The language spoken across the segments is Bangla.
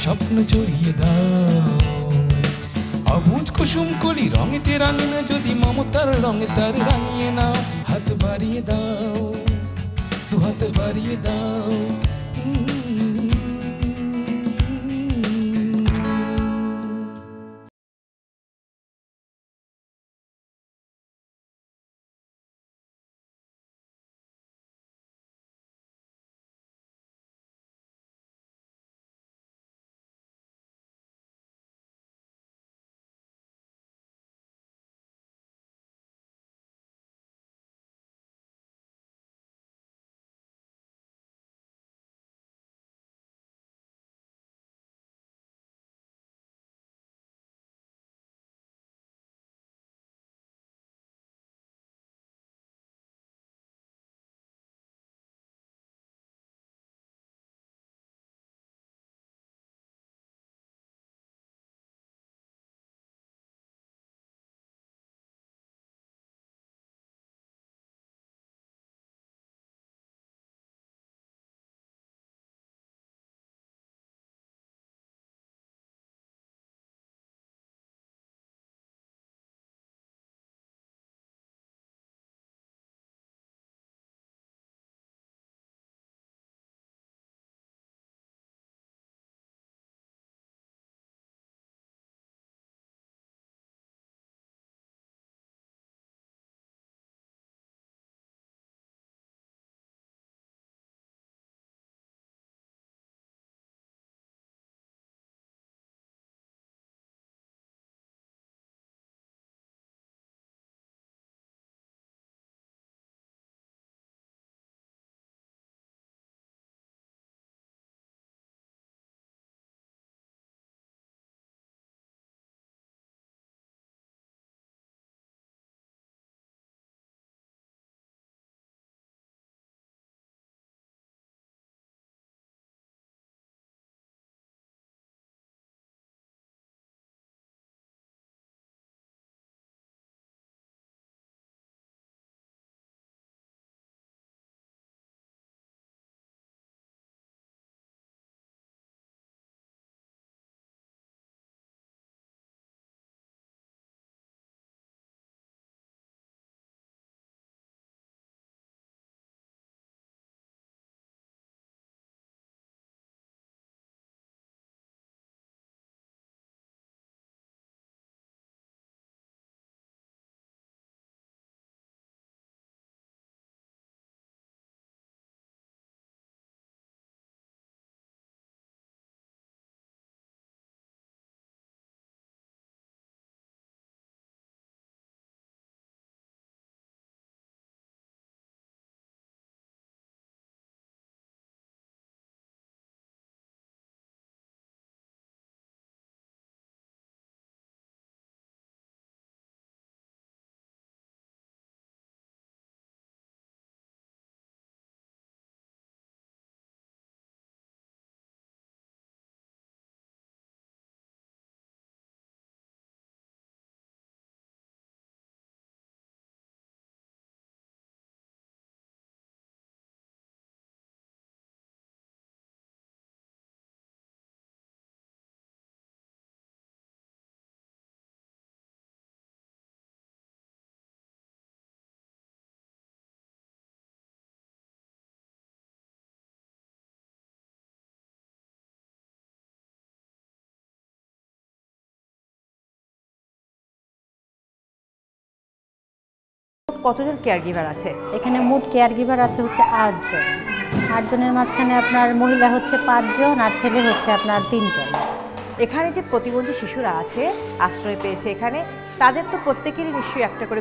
স্বপ্ন জড়িয়ে দাও। অবুজ কুসুম কলি রঙেতে রাঙিনা যদি মমতার রঙে তার রাঙিয়ে নাও। হাত বাড়িয়ে দাও, দু হাত বাড়িয়ে দাও। কতজন কেয়ার গিভার আছে এখানে? মোট কেয়ার গিভার আছে হচ্ছে 8 জন। 8 জনের মাঝখানে আপনার মহিলা হচ্ছে 5 জন আর ছেলে হচ্ছে আপনার 3 জন। এখানে যে প্রতিবন্ধী শিশুরা আছে, আশ্রয় পেয়েছে এখানে, তাদের তো প্রত্যেকেরই নিশ্চয়ই একটা করে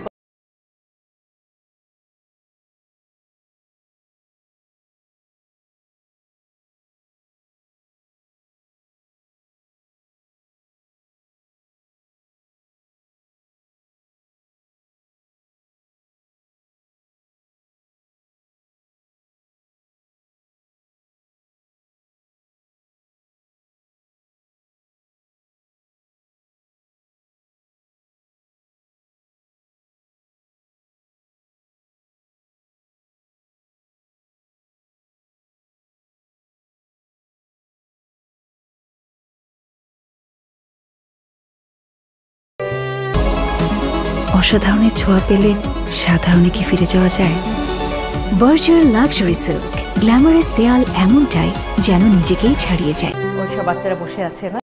অসাধারণের ছোঁয়া পেলে সাধারণে কি ফিরে যাওয়া যায়? বার্জার লাক্সারি সিল্ক, গ্ল্যামারাস দেয়াল এমনটাই যেন নিজেকেই ছাড়িয়ে যায়। ওইসব বাচ্চারা বসে আছে না?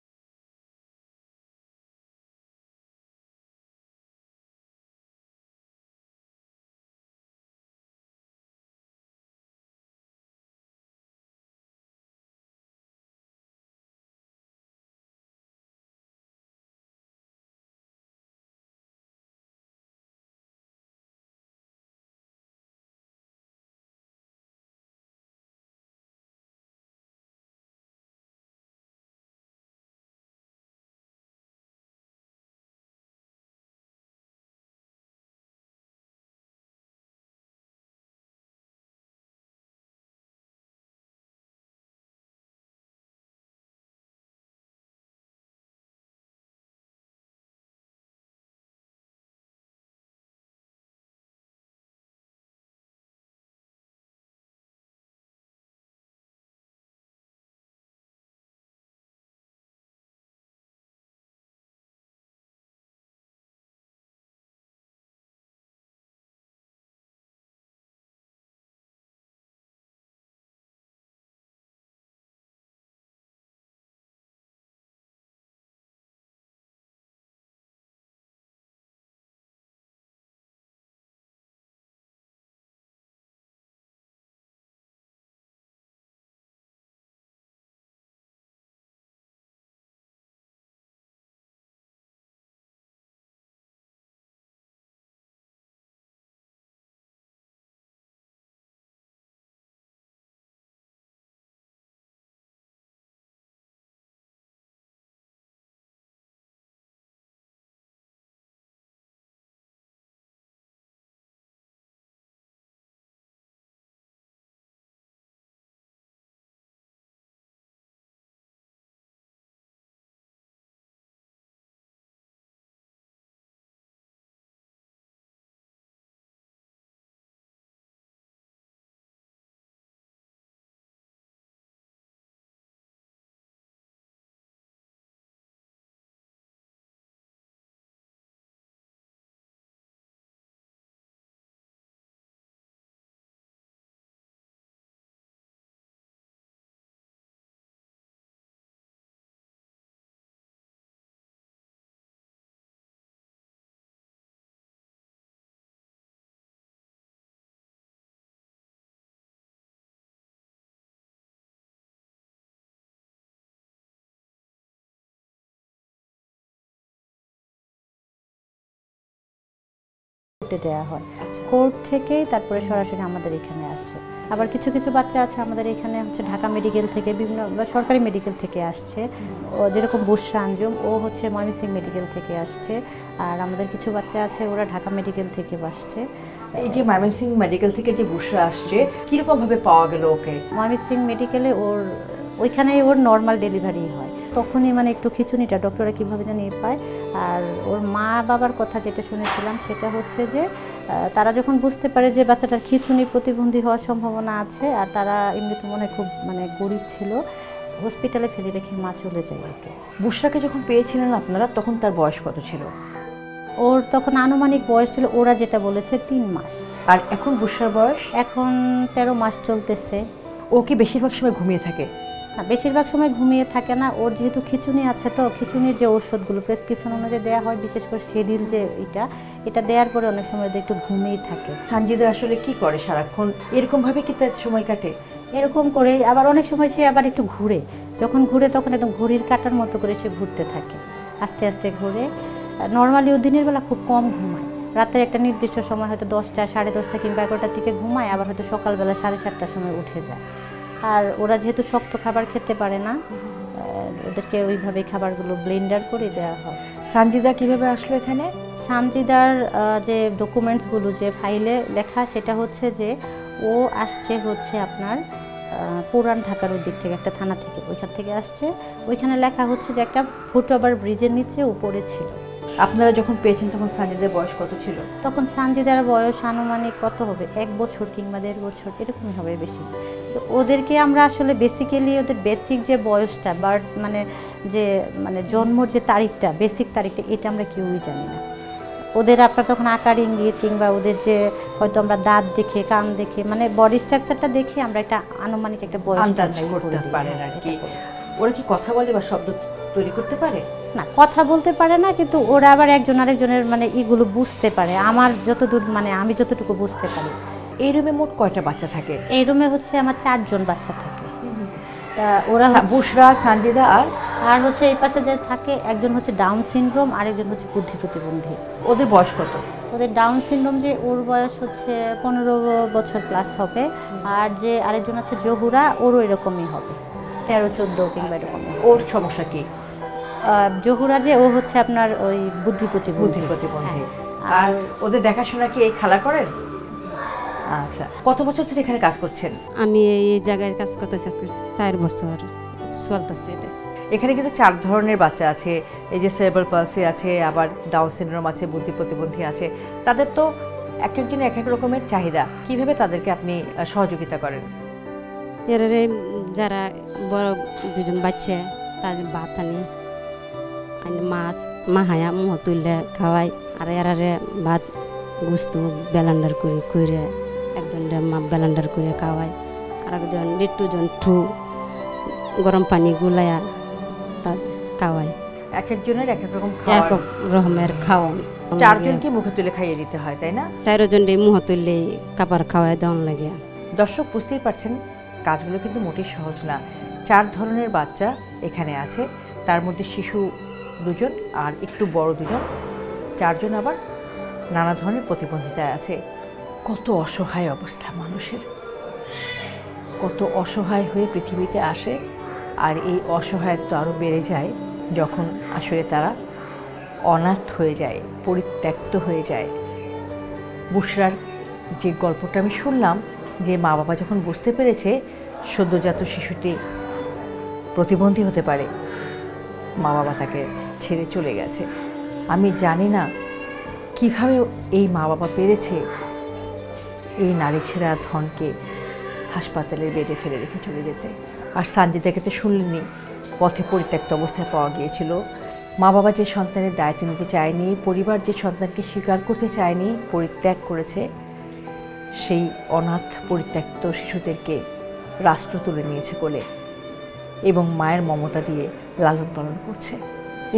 দেওয়া হয় কোর্ট থেকেই, তারপরে সরাসরি আমাদের এখানে আসে। আবার কিছু কিছু বাচ্চা আছে আমাদের এখানে হচ্ছে ঢাকা মেডিকেল থেকে, বিভিন্ন সরকারি মেডিকেল থেকে আসছে। ও যেরকম বুশরা আঞ্জুম, ও হচ্ছে ময়মনসিংহ মেডিকেল থেকে আসছে। আর আমাদের কিছু বাচ্চা আছে ওরা ঢাকা মেডিকেল থেকে আসছে। এই যে ময়মনসিংহ মেডিকেল থেকে যে বুশরা আসছে, কিরকম ভাবে পাওয়া গেল ওকে? ময়মনসিংহ মেডিকেলে ওইখানে ওর নর্মাল ডেলিভারি হয়, তখনই মানে একটু খিঁচুনিটা ডক্টররা কীভাবে জানি পায়। আর ওর মা বাবার কথা যেটা শুনেছিলাম সেটা হচ্ছে যে তারা যখন বুঝতে পারে যে বাচ্চাটার খিঁচুনি প্রতিবন্ধী হওয়ার সম্ভাবনা আছে, আর তারা এমনিতে মনে হয় খুব গরিব ছিল, হসপিটালে ফেলে রেখে মা চলে যায় ওকে। বুশরাকে যখন পেয়েছিলেন আপনারা, তখন তার বয়স কত ছিল? ওর তখন আনুমানিক বয়স ছিল, ওরা যেটা বলেছে 3 মাস। আর এখন বুশরার বয়স? এখন 13 মাস চলতেছে। ও কি বেশিরভাগ সময় ঘুমিয়ে থাকে? বেশিরভাগ সময় ঘুমিয়ে থাকে না, ওর যেহেতু খিঁচুনি আছে, তো খিঁচুনির যে ওষুধগুলো প্রেসক্রিপশন অনুযায়ী দেওয়া হয়, বিশেষ করে শেডিউল যে এটা দেওয়ার পরে অনেক সময় একটু ঘুমিয়েই থাকে। সানজিদা আসলে কি করে সারাক্ষণ? এরকমভাবে কি তার সময় কাটে? এরকম করে। আবার অনেক সময় সে আবার একটু ঘুরে, যখন ঘুরে তখন একদম ঘড়ির কাঁটার মতো করে সে ঘুরতে থাকে, আস্তে আস্তে ঘুরে। নর্মালি ও দিনের বেলা খুব কম ঘুমায়, রাতের একটা নির্দিষ্ট সময় হয়তো 10টা, 10:30 কিংবা 11টার দিকে ঘুমায়, আবার হয়তো সকালবেলা 7:30টার সময় উঠে যায়। আর ওরা যেহেতু শক্ত খাবার খেতে পারে না, ওদেরকে ওইভাবে খাবারগুলো ব্লেন্ডার করে দেওয়া হয়। সানজিদা কিভাবে আসলো এখানে? সানজিদার যে ডকুমেন্টসগুলো যে ফাইলে লেখা, সেটা হচ্ছে যে ও আসছে হচ্ছে আপনার পুরান ঢাকার ওই দিক থেকে, একটা থানা থেকে, ওইখান থেকে আসছে। ওইখানে লেখা হচ্ছে যে একটা ফুটওভার ব্রিজের নিচে উপরে ছিল। আপনারা যখন পেয়েছেন তখন সানজিদার বয়স কত ছিল? তখন সানজিদার বয়স আনুমানিক কত হবে, 1 বছর কিংবা 1.5 বছর এরকমই হবে, বেশি। তো ওদেরকে আমরা আসলে বেসিক্যালি ওদের বেসিক যে বয়সটা, বার্থ যে জন্ম যে তারিখটা, বেসিক তারিখটা, এটা আমরা কেউই জানি না। ওদের আপনার তখন আকার ইঙ্গিত কিংবা ওদের যে হয়তো আমরা দাঁত দেখে কান দেখে মানে বডি স্ট্রাকচারটা দেখে আমরা এটা আনুমানিক একটা বয়স আন্দাজ নির্ণয় করতে করে দিই। পারেন আর কি। ওরা কি কথা বলে বা শব্দ তৈরি করতে পারে? না, কথা বলতে পারে না, কিন্তু ওরা আবার একজন আরেকজনের মানে এগুলো বুঝতে পারে, আমার যতদূর মানে আমি যতটুকু বুঝতে পারি। এই রুমে মোট কয়টা বাচ্চা থাকে? এই রুমে হচ্ছে আমার 4 জন বাচ্চা থাকে। তা ওরা বুশরা, সানজিদা আর হচ্ছে এই পাশে যে থাকে একজন হচ্ছে ডাউন সিনড্রোম আর একজন হচ্ছে বুদ্ধি প্রতিবন্ধী। ওদের বয়স কত? ওদের ডাউন সিনড্রোম যে ওর বয়স হচ্ছে 15 বছর প্লাস হবে, আর যে আরেকজন আছে জহুরা ওরও এরকমই হবে 13-14 কিংবা এরকমই। ওর সমস্যা কি? জহুরা যে ও হচ্ছে আপনার ওই বুদ্ধি প্রতিবন্ধী। প্রতিবন্ধী। হ্যাঁ। আর ওদের দেখাশোনা কি এই খালা করেন? আচ্ছা, কত বছর ধরে এখানে কাজ করছেন? আমি এই জায়গায় কাজ করতেছি আজকে 4 বছর চলতেছে এটা। এখানে কিন্তু 4 ধরনের বাচ্চা আছে, এই যে সেরেব্রাল পালসি আছে, আবার ডাউন সিনড্রোম আছে, বুদ্ধি প্রতিবন্ধী আছে। তাদের তো এক একজনের এক এক রকমের চাহিদা। কিভাবে তাদেরকে আপনি সহযোগিতা করেন? এর যারা বড় 2জন বাচ্চা তাদের ভাত আনি মাছ মাহায়া মুহ তুললে খাওয়াই, আর এরারে ভাত গুস্ত বেলান্ডার করে করে একজন বেলান্ডার করে খাওয়াই, আর একজন লিট্টুজন ঠু গরম পানি গুলাইয়া তাদের খাওয়াই। এক একজনের এক এক রকম এক খাওয়া। রকমের খাওয়ান। 4 জনকে মুখে তুলে খাইয়ে দিতে হয়, তাই না? 4 জন মুহ তুললে কাপড় খাওয়াই দেওয়ান লাগে। দর্শক বুঝতেই পারছেন কাজগুলো কিন্তু মোটেই সহজ না। 4 ধরনের বাচ্চা এখানে আছে, তার মধ্যে শিশু 2 জন আর একটু বড় 2 জন, 4 জন আবার নানা ধরনের প্রতিবন্ধিতায় আছে। কত অসহায় অবস্থা মানুষের, কত অসহায় হয়ে পৃথিবীতে আসে। আর এই অসহায়ত্ব আরও বেড়ে যায় যখন আসলে তারা অনাথ হয়ে যায়, পরিত্যক্ত হয়ে যায়। বুশরার যে গল্পটা আমি শুনলাম, যে মা বাবা যখন বুঝতে পেরেছে সদ্যজাত শিশুটি প্রতিবন্ধী হতে পারে, মা বাবা তাকে ছেড়ে চলে গেছে। আমি জানি না কিভাবে এই মা বাবা পেরেছে এই নারী ছেঁড়া ধনকে হাসপাতালের বেডে ফেলে রেখে চলে যেতে। আর সানজিদাকে তো শুনলেনি, পথে পরিত্যক্ত অবস্থায় পাওয়া গিয়েছিল। মা বাবা যে সন্তানের দায়িত্ব নিতে চায়নি, পরিবার যে সন্তানকে স্বীকার করতে চায়নি, পরিত্যাগ করেছে, সেই অনাথ পরিত্যক্ত শিশুদেরকে রাষ্ট্র তুলে নিয়েছে কোলে এবং মায়ের মমতা দিয়ে লালন পালন করছে।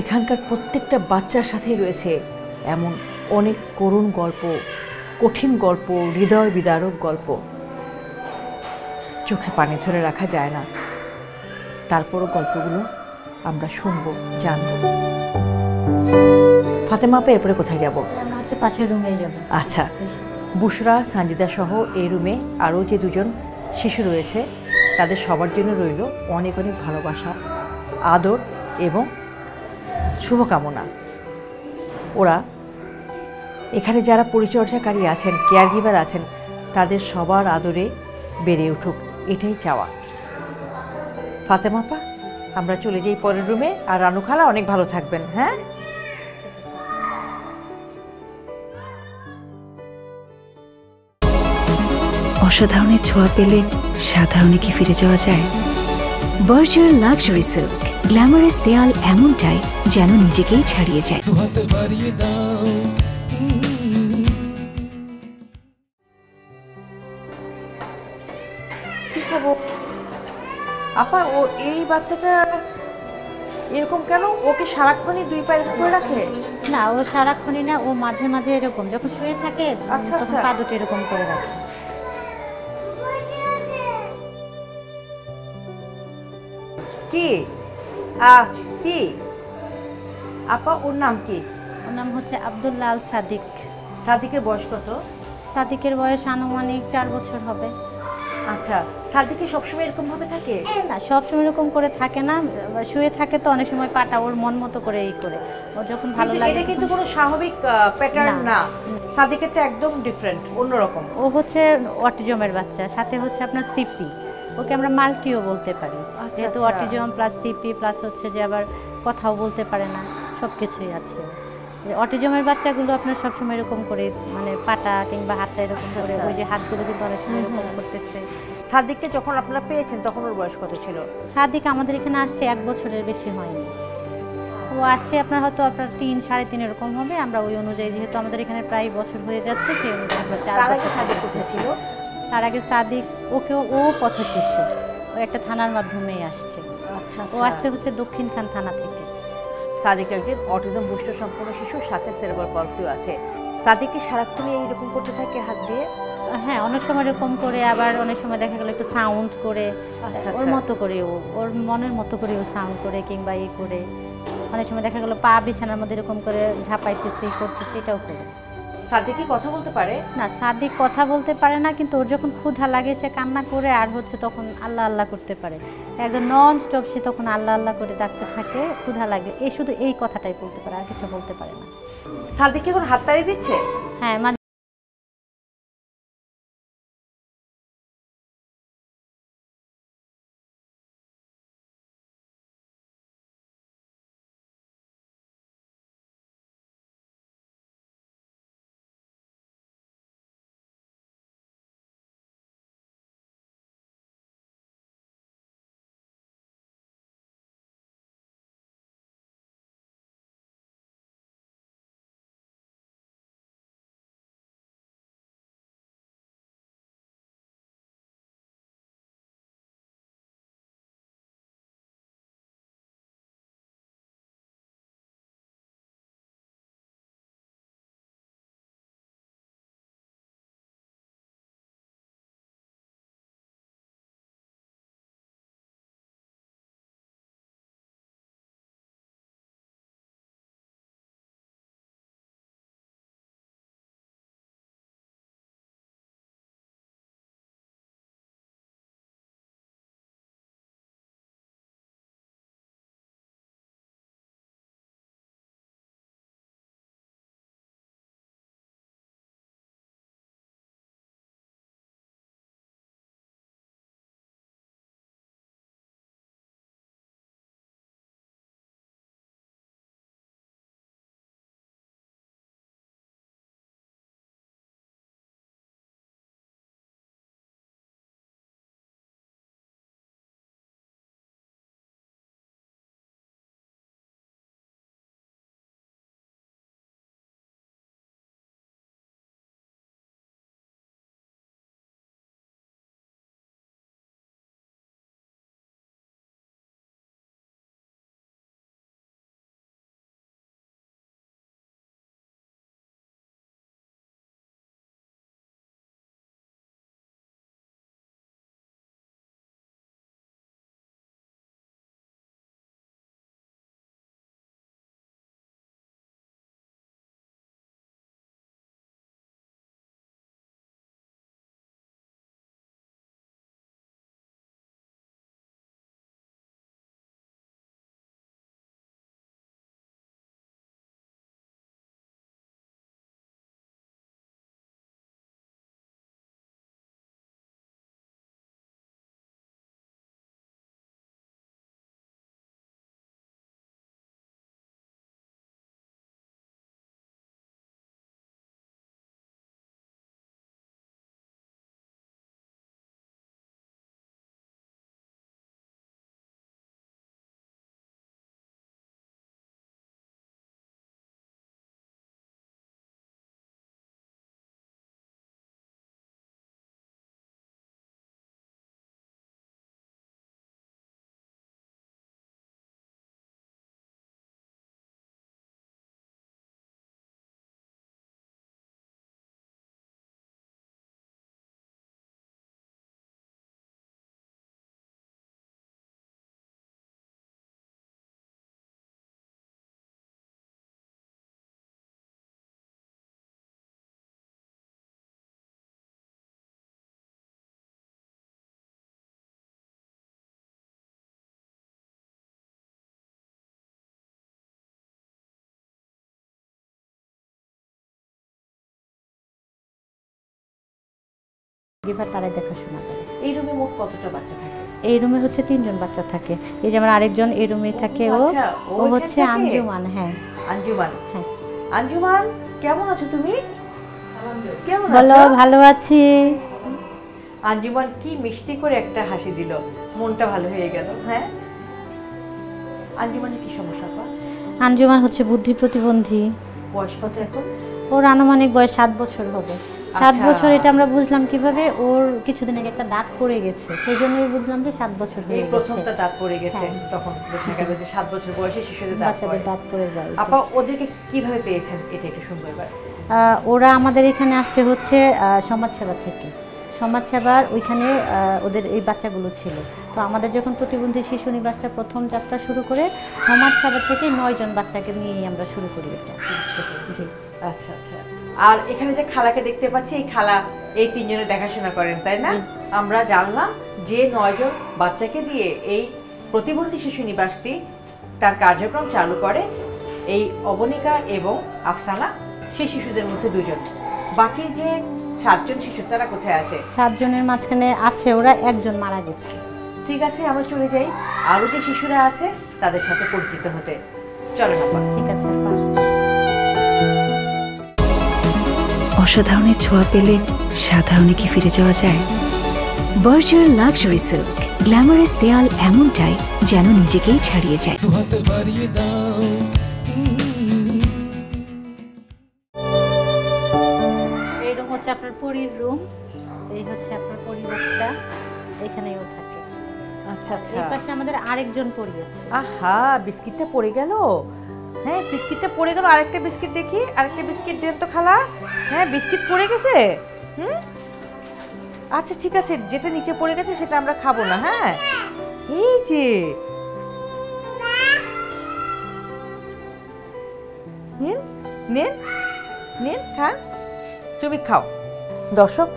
এখানকার প্রত্যেকটা বাচ্চার সাথেই রয়েছে এমন অনেক করুণ গল্প, কঠিন গল্প, হৃদয় বিদারক গল্প। চোখে পানি ধরে রাখা যায় না। তারপরও গল্পগুলো আমরা শুনবো, জানবো। ফাতেমা আপা, এরপরে কোথায় যাব? আমরা হচ্ছে পাশের রুমে যাব। আচ্ছা, বুশরা, সানজিদা সহ এই রুমে আরও যে 2 জন শিশু রয়েছে, তাদের সবার জন্য রইল অনেক অনেক ভালোবাসা, আদর এবং শুভকামনা। ওরা এখানে যারা পরিচর্যাকারী আছেন, কেয়ার গিভার আছেন, তাদের সবার আদরে বেড়ে উঠুক, এটাই চাওয়া। ফাতেমা আপা, আমরা চলে যাই পরের রুমে। আর রানু খালা অনেক ভালো থাকবেন। হ্যাঁ, অসাধারণের ছোঁয়া পেলে সাধারণে কি ফিরে যাওয়া যায়? বর্জার লাক্সারি সিল্ক, গ্ল্যামারাস দেয়াল এমনটাই যেন নিজেকেই ছাড়িয়ে যায়। দু হাত বাড়িয়ে দাও। কি খবর আপা? ও এই বাচ্চাটা এরকম কেন? ওকে সারাক্ষণই 2 পায়ের করে রাখে? না, ও সারাক্ষণই না, ও মাঝে মাঝে এরকম যখন শুয়ে থাকে আচ্ছা, তখন আচ্ছা। পা দুটো এরকম করে রাখে। কি কি আপা, ওর নাম কি? ওর নাম হচ্ছে আব্দুল্লাহ আল সাদিক। সাদিকের বয়স কত? সাদিকের বয়স আনুমানিক 4 বছর হবে। আচ্ছা, সাদিকে সবসময় এরকম ভাবে থাকে? না, সবসময় এরকম করে থাকে না, শুয়ে থাকে তো অনেক সময় পাটা ওর মন মতো করে এই করে, ওর যখন ভালো লাগে। এটা কিন্তু কোনো স্বাভাবিক প্যাটার্ন না। না। সাদিকের তো একদম ডিফারেন্ট, অন্যরকম। ও হচ্ছে অটিজমের বাচ্চা, সাথে হচ্ছে আপনার সিপি, ওকে আমরা মাল্টিও বলতে পারি, আচ্ছা, যেহেতু আচ্ছা। অটিজম প্লাস সিপি প্লাস হচ্ছে যে আবার কথাও বলতে পারে না, সব কিছুই আছে। অটিজমের বাচ্চাগুলো আপনার সবসময় এরকম করে মানে পাটা কিংবা হাতটা এরকম করে, ওই যে হাতগুলো কিন্তু অনেক সময় এরকম করতেছে। সাদিককে যখন আপনারা পেয়েছেন তখন ওর বয়স কত ছিল? সাদিক আমাদের এখানে আসছে 1 বছরের বেশি হয়নি। ও আসছে আপনার হয়তো আপনার 3-3.5 এরকম হবে। আমরা ওই অনুযায়ী, যেহেতু আমাদের এখানে প্রায় বছর হয়ে যাচ্ছে, সেই অনুযায়ী আমরা 4 তার আগে বছর। সাদিক কোথায় ছিল? তার আগে সাদিক ও পথশিষ্য, ও একটা থানার মাধ্যমেই আসছে। আচ্ছা, ও আসছে হচ্ছে দক্ষিণখান থানা থেকে। সাদিক একজন অটিজম বৈশিষ্ট্য সম্পন্ন শিশু, সাথে সেরেব্রাল পলসিও আছে। সাদিককে সারাক্ষণই এইরকম করতে থাকে হাত দিয়ে? হ্যাঁ, অনেক সময় এরকম করে, আবার অনেক সময় দেখা গেল একটু সাউন্ড করে, আচ্ছা, ওর মতো করে, ওর মনের মতো করে ও সাউন্ড করে কিংবা ই করে। অনেক সময় দেখা গেল পা বিছানার মধ্যে এরকম করে ঝাঁপাইতেছে, করতেছে, এটাও করে। সাদিক কি কথা বলতে পারে? না, সাদিক কথা বলতে পারে না, কিন্তু ওর যখন ক্ষুধা লাগে সে কান্না করে, আর হচ্ছে তখন আল্লাহ আল্লাহ করতে পারে একদম নন স্টপ। সে তখন আল্লাহ আল্লাহ করে ডাকতে থাকে, ক্ষুধা লাগে, শুধু এই কথাটাই বলতে পারে, আর কিছু বলতে পারে না। সাদিক কি এখন হাততালি দিচ্ছে? হ্যাঁ, এবার তারাই দেখাশোনা করে। এই রুমে মোট কতটা বাচ্চা থাকে? এই রুমে হচ্ছে 3 জন বাচ্চা থাকে। এই যে আমার আরেকজন এই রুমে থাকে, ও আচ্ছা, ও হচ্ছে এখানে থাকে? আঞ্জুমান। হ্যাঁ, আঞ্জুমান। হ্যাঁ। আঞ্জুমান, কেমন আছো তুমি? কেমন বলো, আছো? ভালো আছি। আঞ্জুমান কি মিষ্টি করে একটা হাসি দিল, মনটা ভালো হয়ে গেল। হ্যাঁ, আঞ্জুমানের কি সমস্যা? আঞ্জুমান হচ্ছে বুদ্ধি প্রতিবন্ধী। বয়স কত এখন? ওর আনুমানিক বয়স 7 বছর হবে। 7 আচ্ছা। বছর এটা আমরা বুঝলাম কিভাবে, ওর কিছুদিন আগে একটা দাঁত পড়ে গেছে, সেই জন্যই বুঝলাম যে 7 বছর এই হয়ে গেছে। প্রথমটা দাঁত পড়ে গেছে, হ্যাঁ। তখন বোঝা গেল যে 7 বছর বয়সে শিশুদের দাঁত পড়ে। বাচ্চাদের দাঁত পড়ে যায়। আপা ওদেরকে কিভাবে পেয়েছেন এটা একটু শুনবো এবার। ওরা আমাদের এখানে আসছে হচ্ছে সমাজসেবা থেকে। সমাজসেবার ওইখানে ওদের এই বাচ্চাগুলো ছিল। তো আমাদের যখন প্রতিবন্ধী শিশু নিবাসটা প্রথম যাত্রা শুরু করে, সমাজসেবা থেকে 9 জন বাচ্চাকে নিয়েই আমরা শুরু করি এটা। জি। আচ্ছা আচ্ছা। আর এখানে যে খালাকে দেখতে পাচ্ছি, এই খালা এই 3 জনের দেখাশোনা করেন, তাই না? আমরা জানলাম যে 9 জন বাচ্চাকে দিয়ে এই প্রতিবন্ধী শিশু নিবাসটি তার কার্যক্রম চালু করে এই অবনিকা এবং আফসানা, সেই শিশুদের মধ্যে 2 জন। বাকি যে 7 জন শিশু তারা কোথায় আছে? 7 জনের মাঝখানে আছে ওরা 1 জন মারা গেছে। ঠিক আছে, আমরা চলে যাই আরো যে শিশুরা আছে তাদের সাথে পরিচিত হতে। চলো আপা। ঠিক আছে। অসাধারণের ছোঁয়া পেলে সাধারণে কি ফিরে যাওয়া যায়? বার্জার লাক্সারি সিল্ক, গ্ল্যামারাস দেয়াল এমনটাই যেন নিজেকেই ছাড়িয়ে যায়। দু হাত বাড়িয়ে দাও। এই রুম হচ্ছে আপনার পরীর রুম, এই হচ্ছে আপনার পরী বাচ্চা, এখানেই ও থাকে। আচ্ছা আচ্ছা। এই পাশে আমাদের আরেকজন পরী আছে। আহা, বিস্কিটটা পড়ে গেল। হ্যাঁ, বিস্কিটটা পড়ে গেল। আরেকটা বিস্কিট দেখি, আরেকটা বিস্কিট দেন তো খালা। হ্যাঁ, বিস্কিট পড়ে গেছে। আচ্ছা ঠিক আছে, যেটা নিচে পড়ে গেছে সেটা আমরা খাবো না। হ্যাঁ, এই যে নিন নিন নিন, খান, তুমি খাও। দর্শক,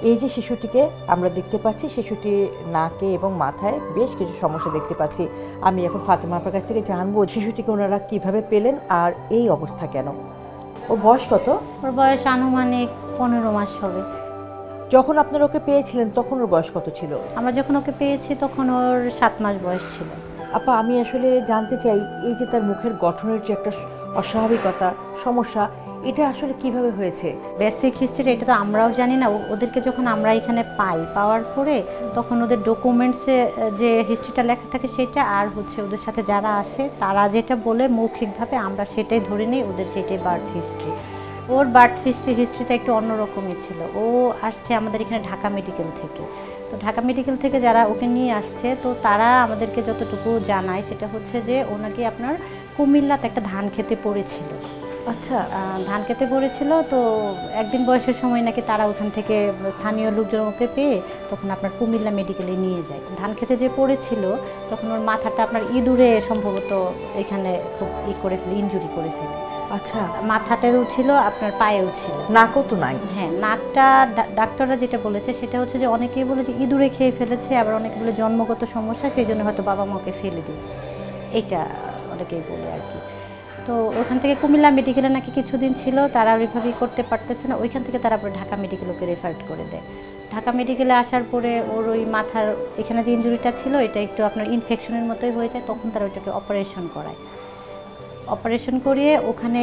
এই যে শিশুটিকে আমরা দেখতে পাচ্ছি, শিশুটির নাকে এবং মাথায় বেশ কিছু সমস্যা দেখতে পাচ্ছি। আমি এখন ফাতেমা আপার কাছ থেকে জানবো শিশুটিকে ওনারা কিভাবে পেলেন আর এই অবস্থা কেন। ওর বয়স কত? ওর বয়স আনুমানিক 15 মাস হবে। যখন আপনারা ওকে পেয়েছিলেন তখন ওর বয়স কত ছিল? আমরা যখন ওকে পেয়েছি তখন ওর 7 মাস বয়স ছিল। আপা, আমি আসলে জানতে চাই এই যে তার মুখের গঠনের যে একটা অস্বাভাবিকতা, সমস্যা, এটা আসলে কিভাবে হয়েছে? বেসিক হিস্ট্রি এটা তো আমরাও জানি না। ওদেরকে যখন আমরা এখানে পাওয়ার পরে তখন ওদের ডকুমেন্টসে যে হিস্ট্রিটা লেখা থাকে সেটা, আর হচ্ছে ওদের সাথে যারা আসে তারা যেটা বলে মৌখিকভাবে আমরা সেটাই ধরে নিই, ওদের সেটাই বার্থ হিস্ট্রি। ওর বার্থ হিস্ট্রিটা একটু অন্যরকমই ছিল। ও আসছে আমাদের এখানে ঢাকা মেডিকেল থেকে। তো ঢাকা মেডিকেল থেকে যারা ওকে নিয়ে আসছে, তো তারা আমাদেরকে যতটুকু জানায় সেটা হচ্ছে যে ওনাকে আপনার কুমিল্লাতে একটা ধান খেতে পড়েছিল। আচ্ছা। ধান খেতে পড়েছিল, তো একদিন বয়সের সময় নাকি তারা ওখান থেকে স্থানীয় লোকজন ওকে পেয়ে তখন আপনার কুমিল্লা মেডিকেলে নিয়ে যায়। ধান খেতে যে পড়েছিল তখন ওর মাথাটা আপনার ইঁদুরে সম্ভবত এখানে খুব করে ফেলে, ইনজুরি করে ফেলে। আচ্ছা। মাথাটারও ছিল, আপনার পায়েও ছিল। নাকও তো নাই? হ্যাঁ, নাকটা ডাক্তাররা যেটা বলেছে সেটা হচ্ছে যে অনেকেই বলে যে ইঁদুরে খেয়ে ফেলেছে, আবার অনেকে বলে জন্মগত সমস্যা, সেই জন্য হয়তো বাবা মাকে ফেলে দিয়েছে, এইটা অনেকেই বলে আর কি। তো ওখান থেকে কুমিল্লা মেডিকেলে নাকি কিছুদিন ছিল, তারা ওইভাবেই করতে পারতেছে না, ওইখান থেকে তারা পরে ঢাকা মেডিকেলে ওকে রেফার করে দেয়। ঢাকা মেডিকেলে আসার পরে ওর ওই মাথার এখানে যে ইনজুরিটা ছিল এটা একটু আপনার ইনফেকশনের মতোই হয়ে যায়, তখন তারা ওইটাকে অপারেশন করায়। অপারেশন করিয়ে ওখানে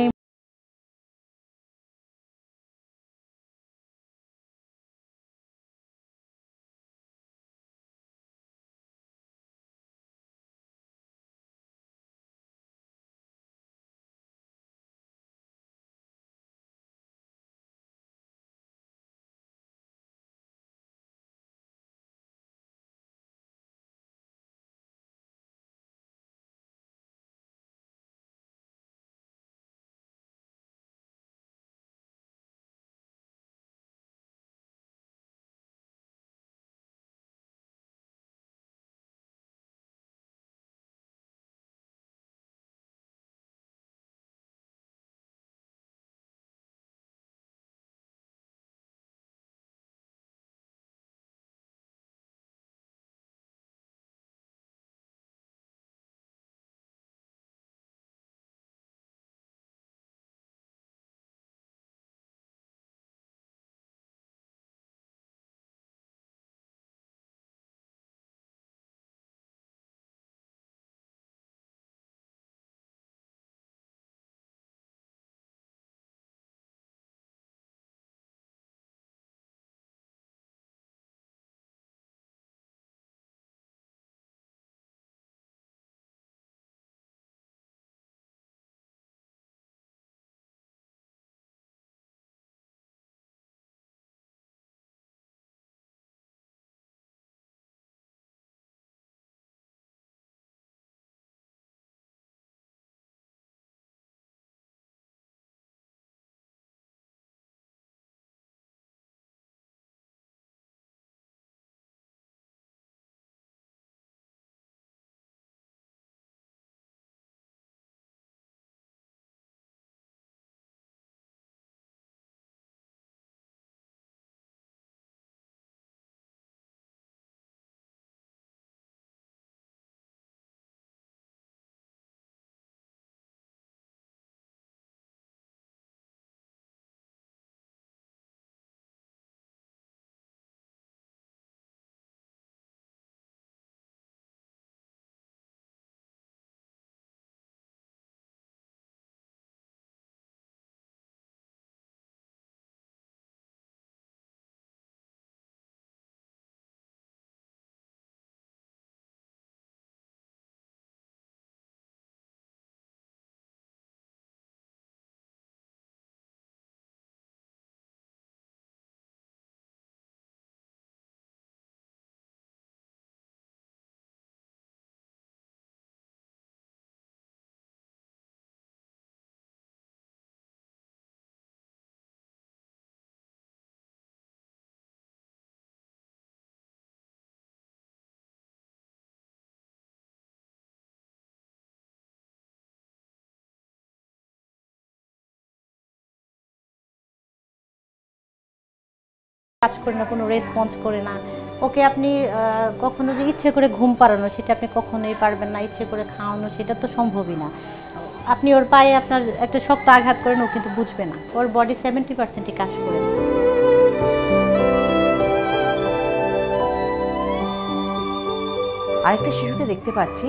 কাজ করে না, কোনো রেসপন্স করে না। ওকে আপনি কখনো যে ইচ্ছে করে ঘুম পাড়ানো সেটা আপনি কখনোই পারবেন না, ইচ্ছে করে খাওয়ানো সেটা তো সম্ভবই না। আপনি ওর পায়ে আপনার একটা শক্ত আঘাত করেন, ও কিন্তু বুঝবে না। ওর বডি 70%ই কাজ করে না। আরেকটা শিশুকে দেখতে পাচ্ছি